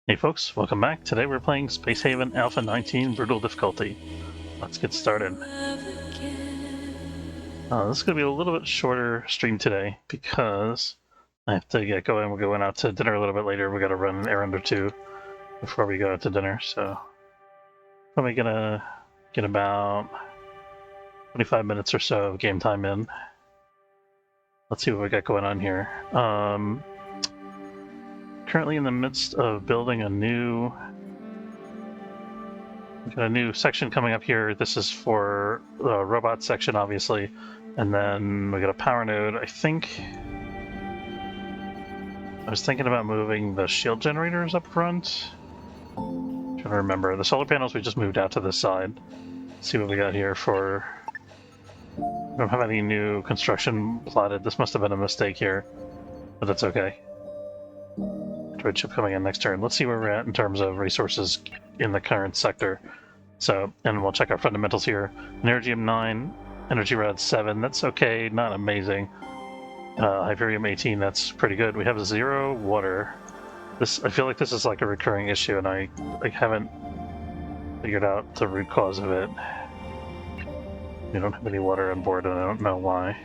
Hey folks, welcome back. Today we're playing Space Haven Alpha 19 Brutal Difficulty. Let's get started. This is going to be a little bit shorter stream today because I have to get going. We're going out to dinner a little bit later. We got to run an errand or two before we go out to dinner, so probably gonna get about 25 minutes or so of game time in. Let's see what we got going on here. Currently in the midst of building a new we got a new section coming up here. This is for the robot section, obviously. And then we got a power node. I was thinking about moving the shield generators up front. I'm trying to remember. The solar panels we just moved out to this side. Let's see what we got here for... I don't have any new construction plotted. This must have been a mistake here, but that's okay. Droid ship coming in next turn. Let's see where we're at in terms of resources in the current sector. So, and we'll check our fundamentals here. Energium 9, Energy Rad 7, that's okay, not amazing. Hyperium 18, that's pretty good. We have 0 water. I feel like this is like a recurring issue, and I haven't figured out the root cause of it. We don't have any water on board, and I don't know why.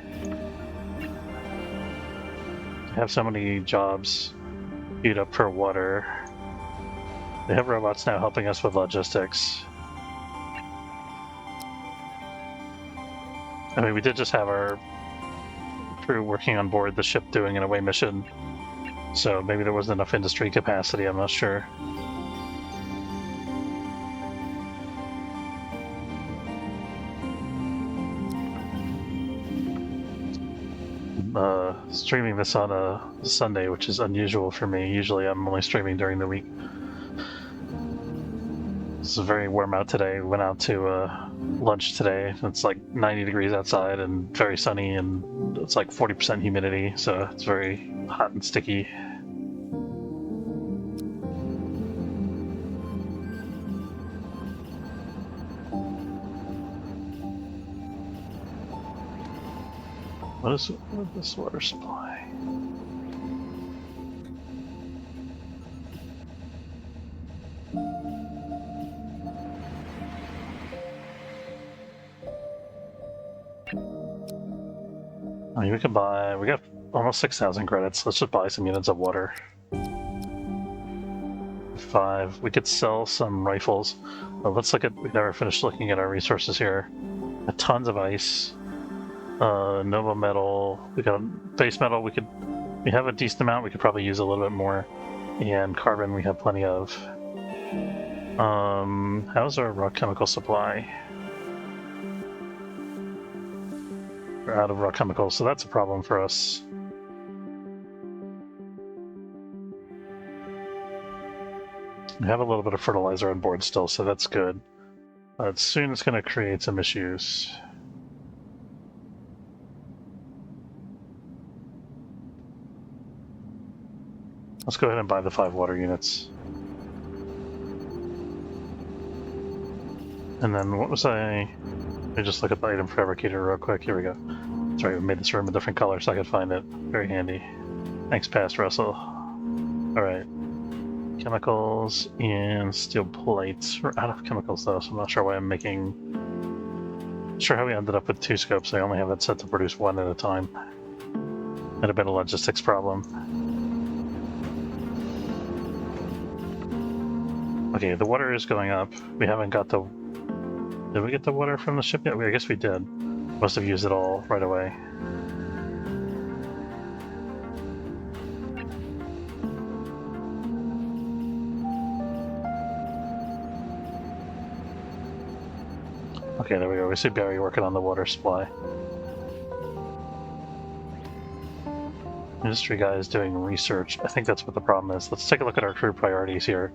I have so many jobs queued up for water. They have robots now helping us with logistics. I mean, we did just have our crew working on board the ship doing an away mission, so maybe there wasn't enough industry capacity, I'm not sure. Streaming this on a Sunday, which is unusual for me. Usually I'm only streaming during the week. It's very warm out today. We went out to lunch today. It's like 90 degrees outside and very sunny, and it's like 40% humidity, so it's very hot and sticky. What is this water supply? I mean, we got almost 6,000 credits. Let's just buy some units of water. 5. We could sell some rifles. Well, let's look at, we never finished looking at our resources here. Tons of ice. Nova metal. We got base metal. We have a decent amount. We could probably use a little bit more. And carbon we have plenty of. How's our raw chemical supply? We're out of raw chemicals, so that's a problem for us. We have a little bit of fertilizer on board still, so that's good. But soon it's going to create some issues. Let's go ahead and buy the 5 water units. And then what was Let me just look at the item fabricator real quick. Here we go. Sorry, we made this room a different color so I could find it. Very handy. Thanks, Past Russell. Alright. Chemicals and steel plates. We're out of chemicals though, so I'm not sure why I'm making... Not sure how we ended up with 2 scopes. I only have it set to produce 1 at a time. Might have been a logistics problem. Okay, the water is going up. We haven't got the... Did we get the water from the ship yet? I guess we did. Must have used it all right away. Okay, there we go. We see Barry working on the water supply. Industry guy is doing research. I think that's what the problem is. Let's take a look at our crew priorities here.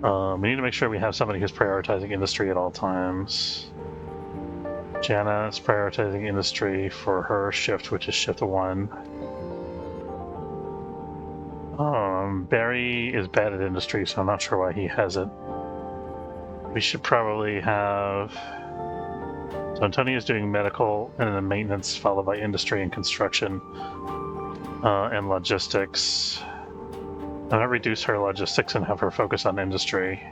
We need to make sure we have somebody who's prioritizing industry at all times. Jana is prioritizing industry for her shift, which is shift 1. Barry is bad at industry, so I'm not sure why he has it. We should probably have... So Antonio is doing medical and then maintenance, followed by industry and construction, and logistics. I'm gonna reduce her logistics and have her focus on industry.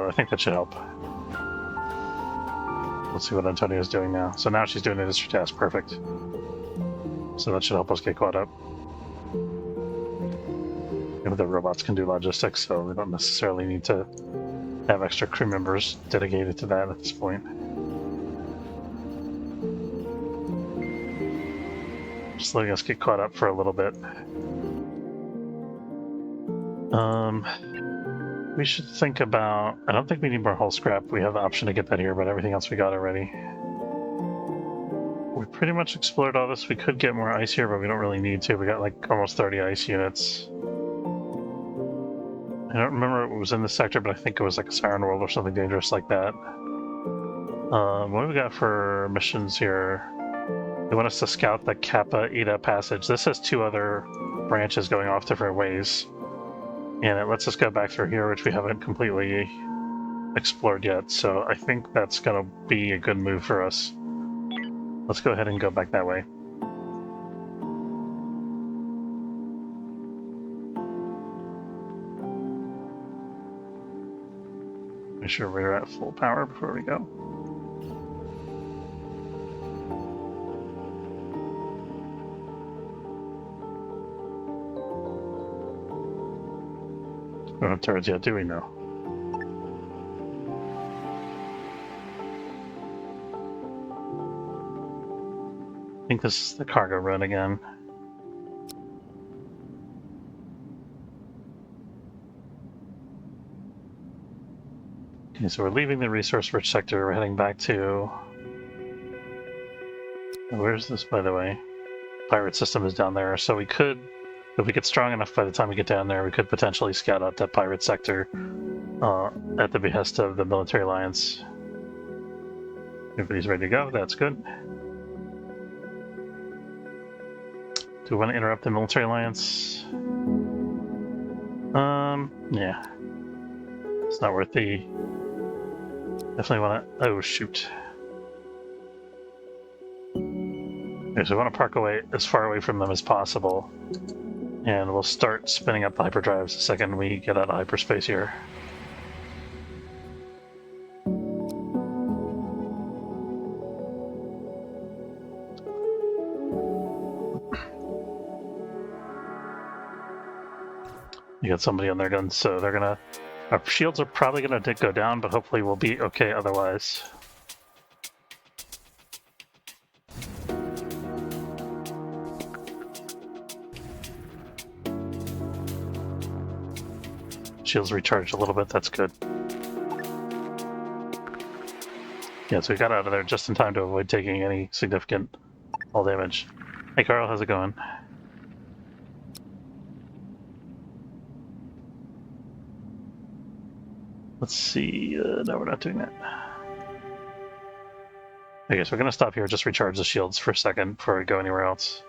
I think that should help. Let's see what Antonio's doing now. So now she's doing industry task. Perfect. So that should help us get caught up. Maybe the robots can do logistics, so we don't necessarily need to have extra crew members dedicated to that at this point. Just letting us get caught up for a little bit. We should think about... I don't think we need more hull scrap. We have the option to get that here, but everything else we got already. We pretty much explored all this. We could get more ice here, but we don't really need to. We got like almost 30 ice units. I don't remember what was in the sector, but I think it was like a Siren World or something dangerous like that. What do we got for missions here? They want us to scout the Kappa Ida Passage. This has 2 other branches going off different ways. And it lets us go back through here, which we haven't completely explored yet. So I think that's going to be a good move for us. Let's go ahead and go back that way. Make sure we're at full power before we go. We don't have turrets yet, do we? No. I think this is the cargo run again. Okay, so we're leaving the resource-rich sector. We're heading back to... Where's this, by the way? Pirate system is down there, so we could... If we get strong enough by the time we get down there, we could potentially scout out that pirate sector at the behest of the military alliance. Everybody's ready to go. That's good. Do we want to interrupt the military alliance? Yeah. It's not worth the... Definitely want to... Oh, shoot. Okay, so we want to park away as far away from them as possible. And we'll start spinning up the hyperdrives the second we get out of hyperspace here. You got somebody on their guns, so they're gonna... Our shields are probably gonna go down, but hopefully we'll be okay otherwise. Shields recharged a little bit, that's good. Yeah, so we got out of there just in time to avoid taking any significant hull damage. Hey Carl, how's it going? Let's see, no, we're not doing that. Okay, so we're gonna stop here, just recharge the shields for a second before we go anywhere else.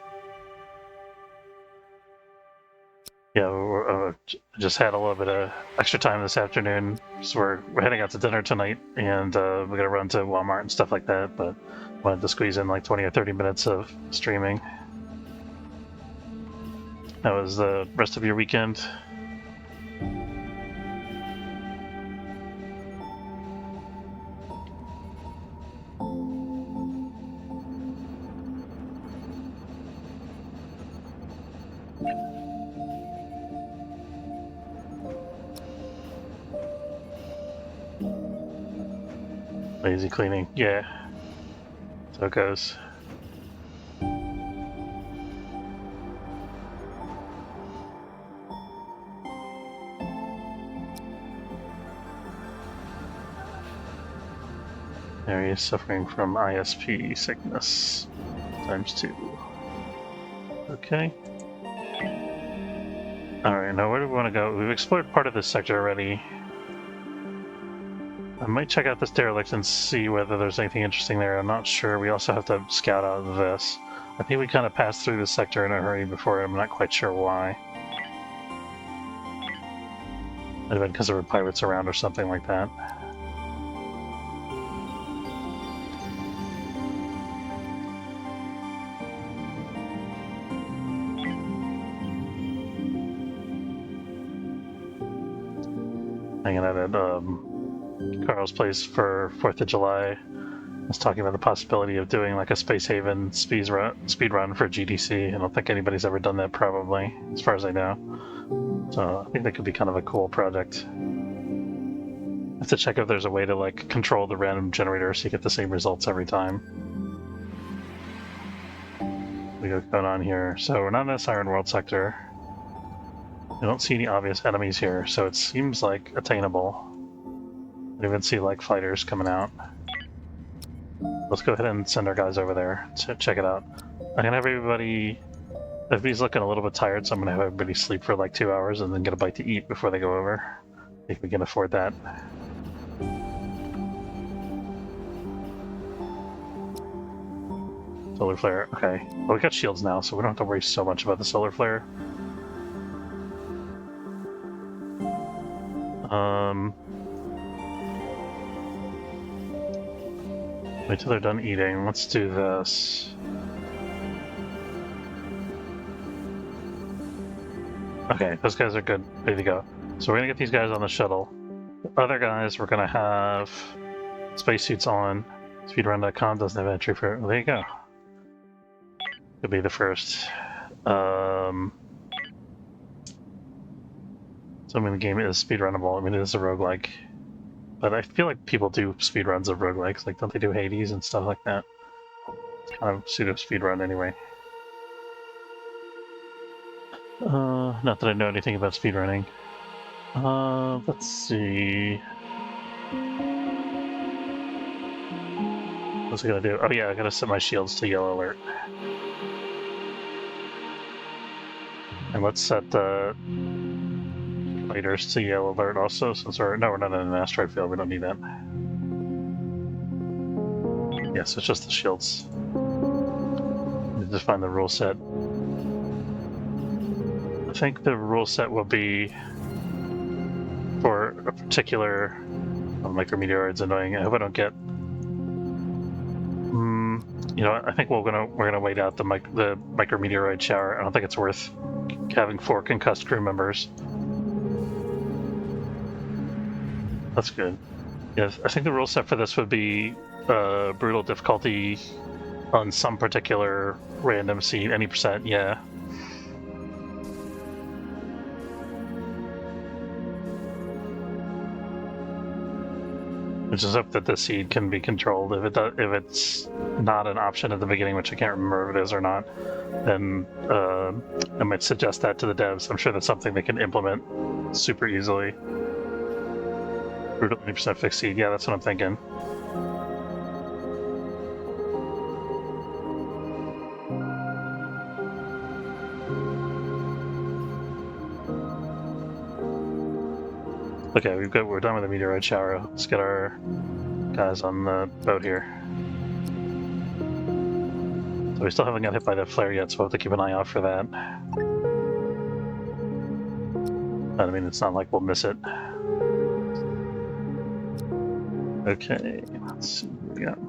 Yeah, we're, just had a little bit of extra time this afternoon, so we're heading out to dinner tonight, and we're gonna run to Walmart and stuff like that, but wanted to squeeze in like 20 or 30 minutes of streaming. That was the rest of your weekend? Lazy cleaning, yeah. So it goes. There he is suffering from ISP sickness ×2. Okay. Alright, now where do we want to go? We've explored part of this sector already. I might check out this derelict and see whether there's anything interesting there. I'm not sure. We also have to scout out of this. I think we kind of passed through this sector in a hurry before. I'm not quite sure why. Might have been because there were pirates around or something like that. hanging out at Carl's place for 4th of July. I was talking about the possibility of doing like a Space Haven speed run for GDC. I don't think anybody's ever done that, probably, as far as I know. So I think that could be kind of a cool project. I have to check if there's a way to like control the random generator so you get the same results every time. We got going on here. So we're not in this Iron World sector. I don't see any obvious enemies here, so it seems like attainable. I don't even see like fighters coming out. Let's go ahead and send our guys over there to check it out. I'm gonna have everybody's looking a little bit tired, so I'm gonna have everybody sleep for like 2 hours and then get a bite to eat before they go over. If we can afford that. Solar flare, okay. Well, we got shields now, so we don't have to worry so much about the solar flare. Wait till they're done eating. Let's do this. Okay, those guys are good, ready to go. So we're gonna get these guys on the shuttle. The other guys, we're gonna have spacesuits on. Speedrun.com doesn't have entry for it. Well, there you go. Could be the first. So I mean, the game is speedrunnable. I mean, it is a roguelike. But I feel like people do speedruns of roguelikes. Like, don't they do Hades and stuff like that? It's kind of pseudo speedrun anyway. Not that I know anything about speedrunning. Let's see. What's I gonna do? Oh yeah, I gotta set my shields to yellow alert. And let's set the fighters to yellow alert also, since we're not in an asteroid field, we don't need that. Yes, it's just the shields. Need to find the rule set. I think the rule set will be for a particular micrometeoroid's annoying. I hope I don't get. You know, I think we're gonna wait out the micrometeoroid shower. I don't think it's worth having 4 concussed crew members. That's good. Yes, I think the rule set for this would be brutal difficulty on some particular random seed, any percent, yeah. I just hope that the seed can be controlled. If it's not an option at the beginning, which I can't remember if it is or not, then I might suggest that to the devs. I'm sure that's something they can implement super easily. Brutal 20% fixed seed, yeah, that's what I'm thinking. Okay, we're done with the meteorite shower. Let's get our guys on the boat here. So we still haven't got hit by that flare yet, so we'll have to keep an eye out for that. But I mean, it's not like we'll miss it. Okay, let's see what we got.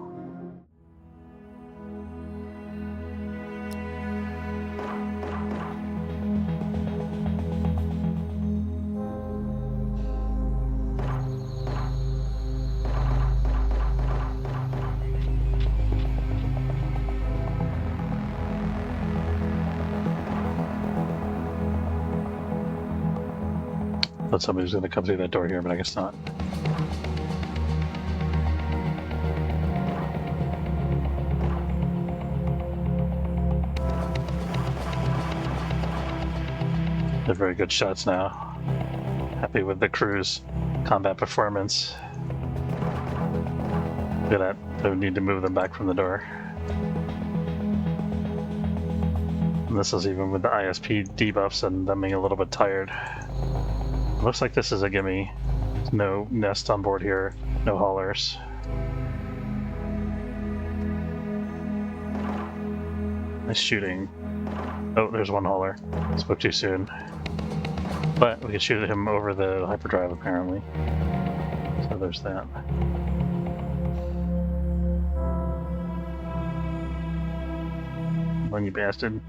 Thought somebody was going to come through that door here, but I guess not. They're very good shots now. Happy with the crew's combat performance. Look at that. I would need to move them back from the door. And this is even with the ISP debuffs and them being a little bit tired. Looks like this is a gimme. There's no nest on board here, no haulers. Nice shooting. Oh, there's one hauler. Spoke too soon. But we can shoot at him over the hyperdrive apparently. So there's that. One you bastard.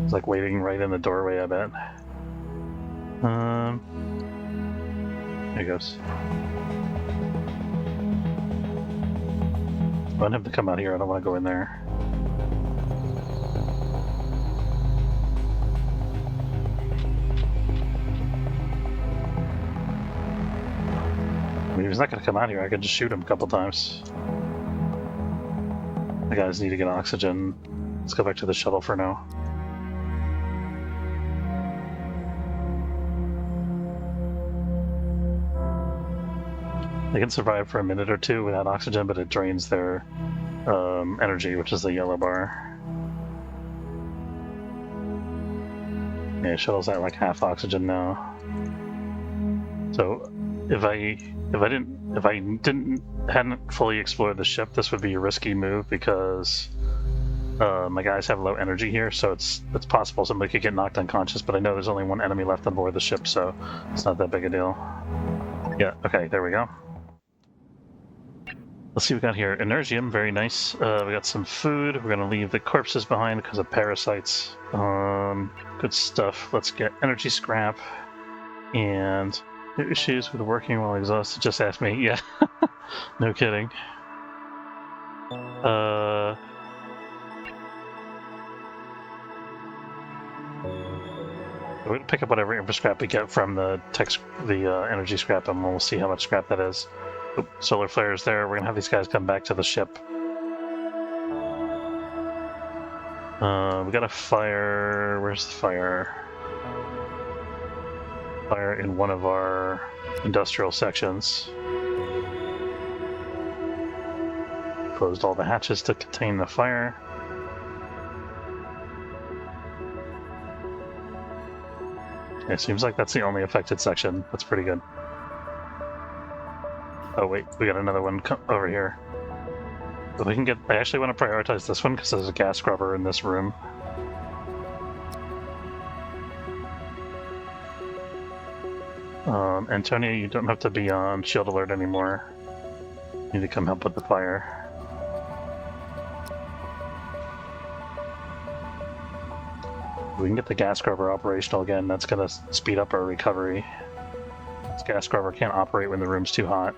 It's like waiting right in the doorway, I bet. There he goes. I want him to come out here. I don't want to go in there. I mean, if he's not going to come out here, I could just shoot him a couple times. The guys need to get oxygen. Let's go back to the shuttle for now. They can survive for a minute or two without oxygen, but it drains their energy, which is the yellow bar. Yeah, shuttle's at like half oxygen now. So if I hadn't fully explored the ship, this would be a risky move because my guys have low energy here, so it's possible somebody could get knocked unconscious. But I know there's only one enemy left on board the ship, so it's not that big a deal. Yeah. Okay. There we go. Let's see what we got here. Energium, very nice. We got some food. We're gonna leave the corpses behind because of parasites. Good stuff. Let's get energy scrap. And issues with working while exhausted. Just ask me. Yeah. No kidding. We're gonna pick up whatever infra scrap we get from the energy scrap, and we'll see how much scrap that is. Oop, solar flares there. We're gonna have these guys come back to the ship. We got a fire. Where's the fire? Fire in one of our industrial sections. Closed all the hatches to contain the fire. It seems like that's the only affected section. That's pretty good. Oh wait, we got another one over here. But we can get. I actually want to prioritize this one because there's a gas scrubber in this room. Antonia, you don't have to be on shield alert anymore. You need to come help with the fire. We can get the gas scrubber operational again. That's going to speed up our recovery. This gas scrubber can't operate when the room's too hot.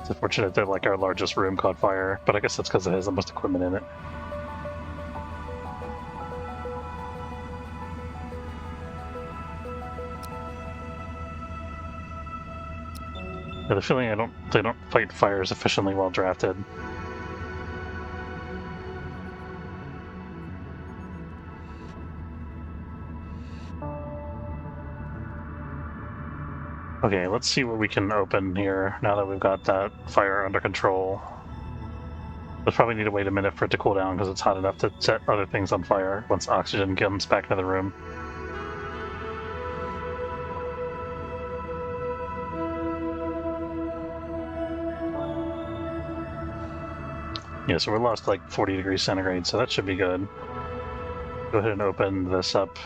It's unfortunate that like our largest room caught fire, but I guess that's because it has the most equipment in it. I have the feeling they don't fight fires efficiently while drafted. Okay, let's see what we can open here now that we've got that fire under control. We'll probably need to wait a minute for it to cool down because it's hot enough to set other things on fire once oxygen comes back into the room. Yeah, so we're lost like 40 degrees centigrade, so that should be good. Go ahead and open this up.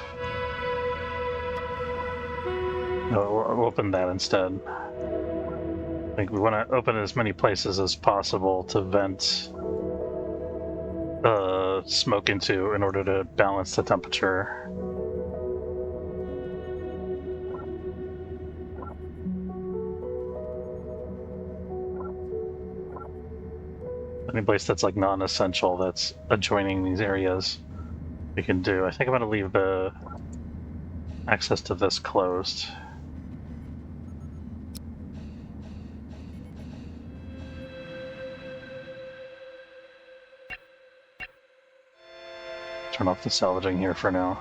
No, we'll open that instead. I think we want to open as many places as possible to vent smoke into in order to balance the temperature. Any place that's like non-essential that's adjoining these areas we can do. I think I'm going to leave the access to this closed. Turn off the salvaging here for now.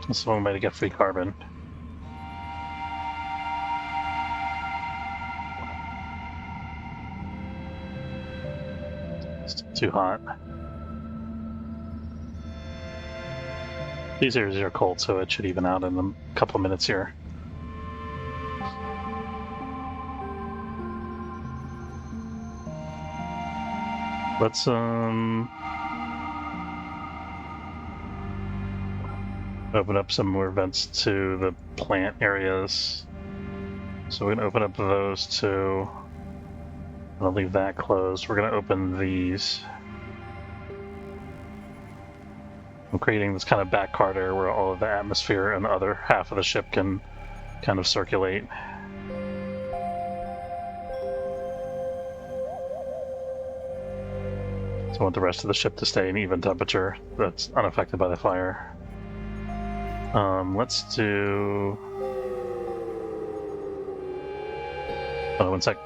This is one way to get free carbon. It's too hot. These areas are cold, so it should even out in a couple minutes here. Let's open up some more vents to the plant areas. So we're gonna open up those two. I'll leave that closed. We're going to open these. I'm creating this kind of back corridor where all of the atmosphere and the other half of the ship can kind of circulate. So I want the rest of the ship to stay in even temperature that's unaffected by the fire. Let's do... Oh, 1 sec.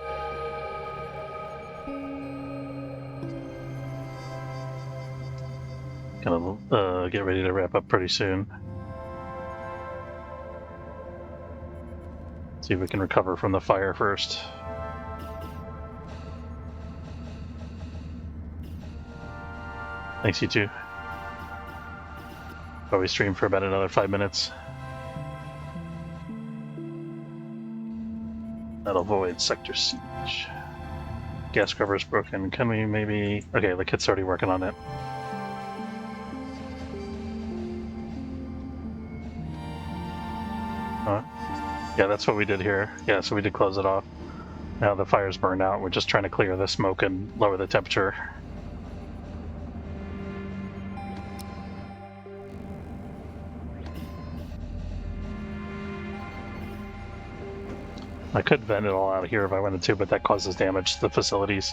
Gonna get ready to wrap up pretty soon. See if we can recover from the fire first. Thanks, you too. Probably stream for about another 5 minutes. That'll avoid sector siege. Gas scrubber's broken. Can we maybe... Okay, the kit's already working on it. Yeah, that's what we did here. Yeah, so we did close it off. Now the fire's burned out. We're just trying to clear the smoke and lower the temperature. I could vent it all out of here if I wanted to, but that causes damage to the facilities.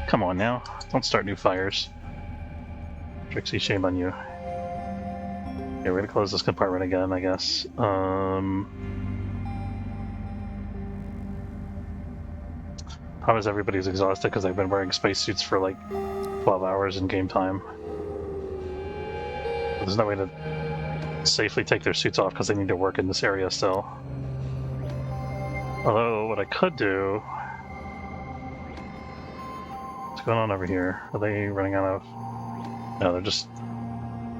Come on now, don't start new fires. Trixie, shame on you. Okay, we're gonna close this compartment again, I guess. How is everybody's exhausted because they've been wearing spacesuits for like 12 hours in game time. There's no way to safely take their suits off because they need to work in this area still. Although, what I could do... What's going on over here? Are they running out of... No, they're just...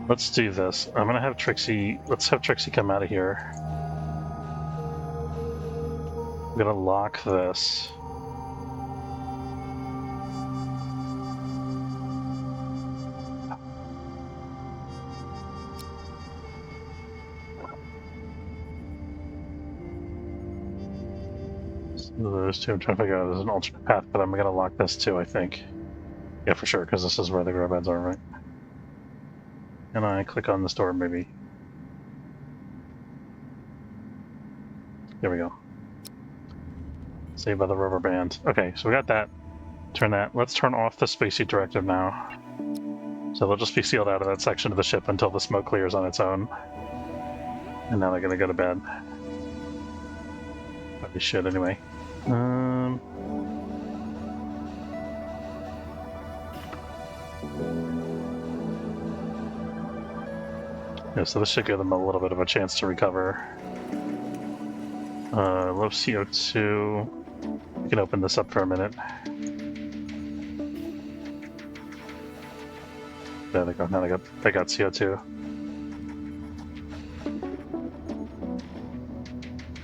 Let's do this. I'm gonna have Trixie... Let's have Trixie come out of here. I'm gonna lock this. Those two, I'm trying to figure out if there's an alternate path, but I'm gonna lock this too, I think. Yeah, for sure, because this is where the grow beds are, right? And I click on this door, maybe. There we go. Saved by the rubber band. Okay, so we got that. Turn that. Let's turn off the spacesuit directive now. So they'll just be sealed out of that section of the ship until the smoke clears on its own. And now they're gonna go to bed. Probably should anyway. Yeah, so this should give them a little bit of a chance to recover. Low CO2. We can open this up for a minute. There they go. Now they got CO2.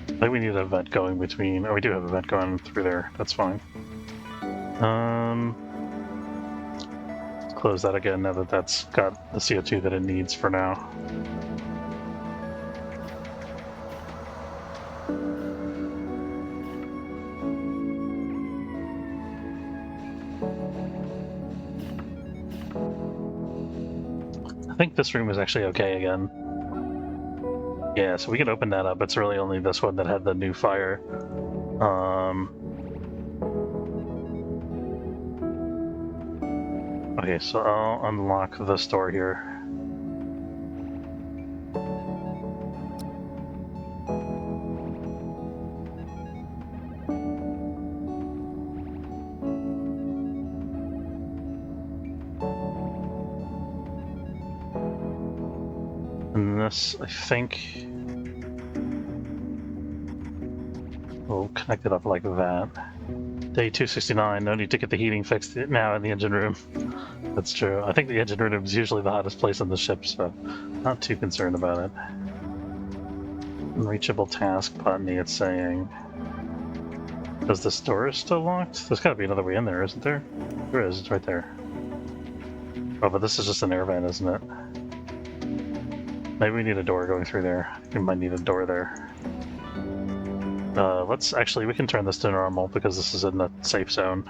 I think we need a vent going between... Oh, we do have a vent going through there. That's fine. Let's close that again now that that's got the CO2 that it needs for now. I think this room is actually okay again. Yeah, so we can open that up. It's really only this one that had the new fire. Okay, so I'll unlock this door here. And this, I think, we'll connect it up like that. Day 269, no need to get the heating fixed now in the engine room. That's true. I think the engine room is usually the hottest place on the ship, so not too concerned about it. Unreachable task, Putney, it's saying. Does this door still locked? There's gotta be another way in there, isn't there? There is, it's right there. Oh, but this is just an air vent, isn't it? Maybe we need a door going through there. We might need a door there. Let's actually, we can turn this to normal because this is in the safe zone.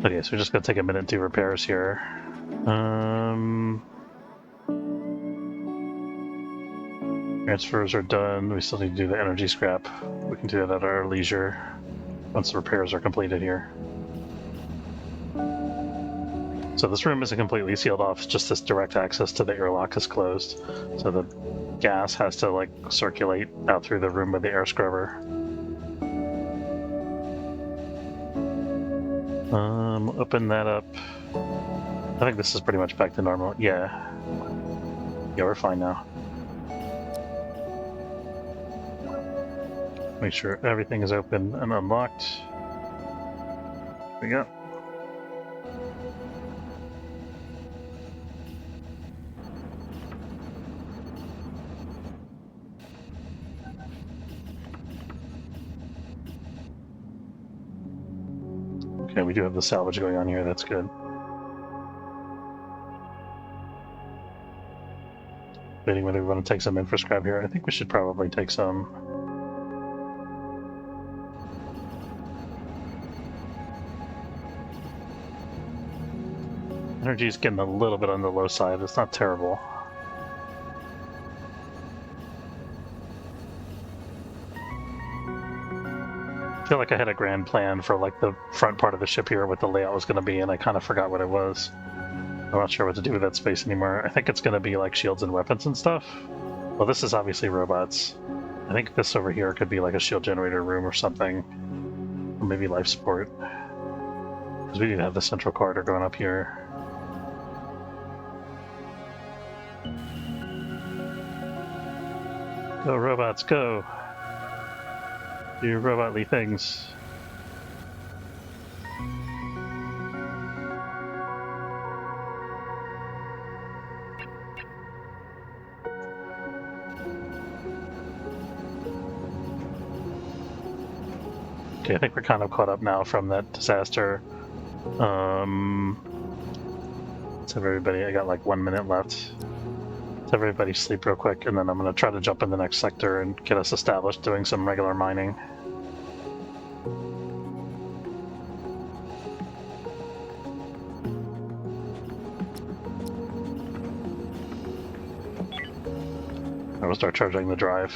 Okay, so we're just gonna take a minute to do repairs here. Transfers are done. We still need to do the energy scrap. We can do that at our leisure once the repairs are completed here. So this room isn't completely sealed off, it's just this direct access to the airlock is closed. So the gas has to like circulate out through the room with the air scrubber. Open that up. I think this is pretty much back to normal. Yeah. Yeah, we're fine now. Make sure everything is open and unlocked. There we go. Okay, we do have the salvage going on here, that's good. Debating whether we want to take some in for scrap here. I think we should probably take some. Energy's getting a little bit on the low side, it's not terrible. I feel like I had a grand plan for like the front part of the ship here, what the layout was going to be, and I kind of forgot what it was. I'm not sure what to do with that space anymore. I think it's going to be like shields and weapons and stuff. Well, this is obviously robots. I think this over here could be like a shield generator room or something. Or maybe life support. Because we need to have the central corridor going up here. Go robots, go! Do robotly things. Okay, I think we're kind of caught up now from that disaster. Let's have everybody, I got like 1 minute left. Let's have everybody sleep real quick, and then I'm going to try to jump in the next sector and get us established doing some regular mining. I will start charging the drive.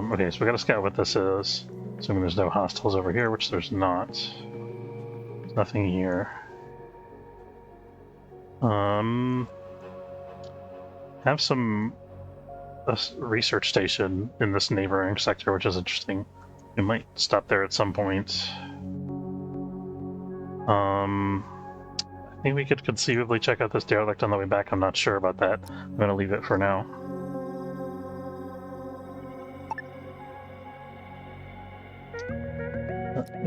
Okay, so we gotta scout what this is. Assuming there's no hostiles over here, which there's not. There's nothing here. Have some research station in this neighboring sector, which is interesting. We might stop there at some point. I think we could conceivably check out this derelict on the way back. I'm not sure about that. I'm gonna leave it for now.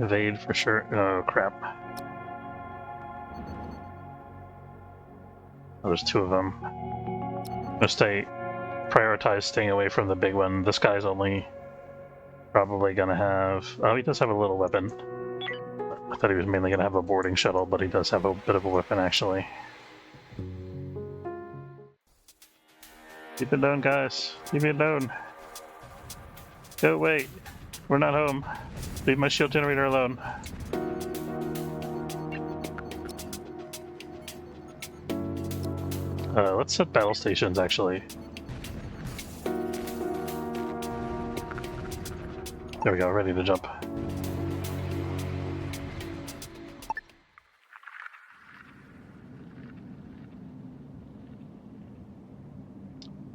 Evade for sure. Oh crap. Oh, there's two of them. I'm gonna prioritize staying away from the big one. This guy's only probably gonna have... Oh, he does have a little weapon. I thought he was mainly gonna have a boarding shuttle, but he does have a bit of a weapon actually. Leave it alone, guys. Leave me alone. Go away. We're not home. Leave my shield generator alone. Let's set battle stations, actually. There we go, ready to jump.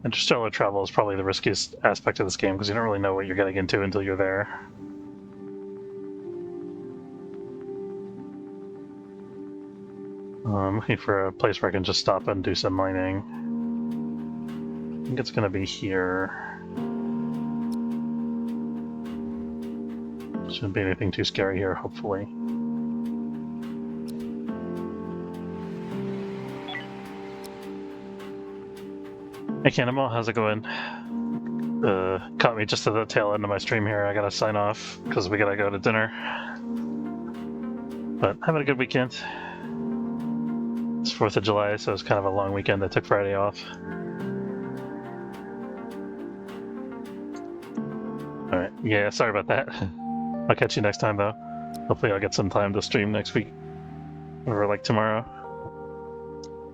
Interstellar travel is probably the riskiest aspect of this game, because you don't really know what you're getting into until you're there. I'm looking for a place where I can just stop and do some mining. I think it's going to be here. Shouldn't be anything too scary here, hopefully. Hey Cannibal, how's it going? Caught me just at the tail end of my stream here. I gotta sign off because we gotta go to dinner. But having a good weekend. It's 4th of July, so it's kind of a long weekend. I took Friday off. Alright, yeah, sorry about that. I'll catch you next time, though. Hopefully I'll get some time to stream next week. Or like tomorrow.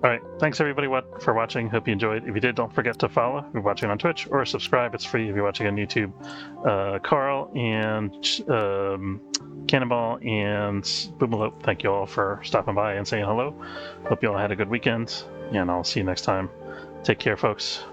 Alright, thanks everybody for watching. Hope you enjoyed. If you did, don't forget to follow if you're watching on Twitch, or subscribe. It's free if you're watching on YouTube. Carl and Cannonball and Boomalope, thank you all for stopping by and saying hello. Hope you all had a good weekend, and I'll see you next time. Take care, folks.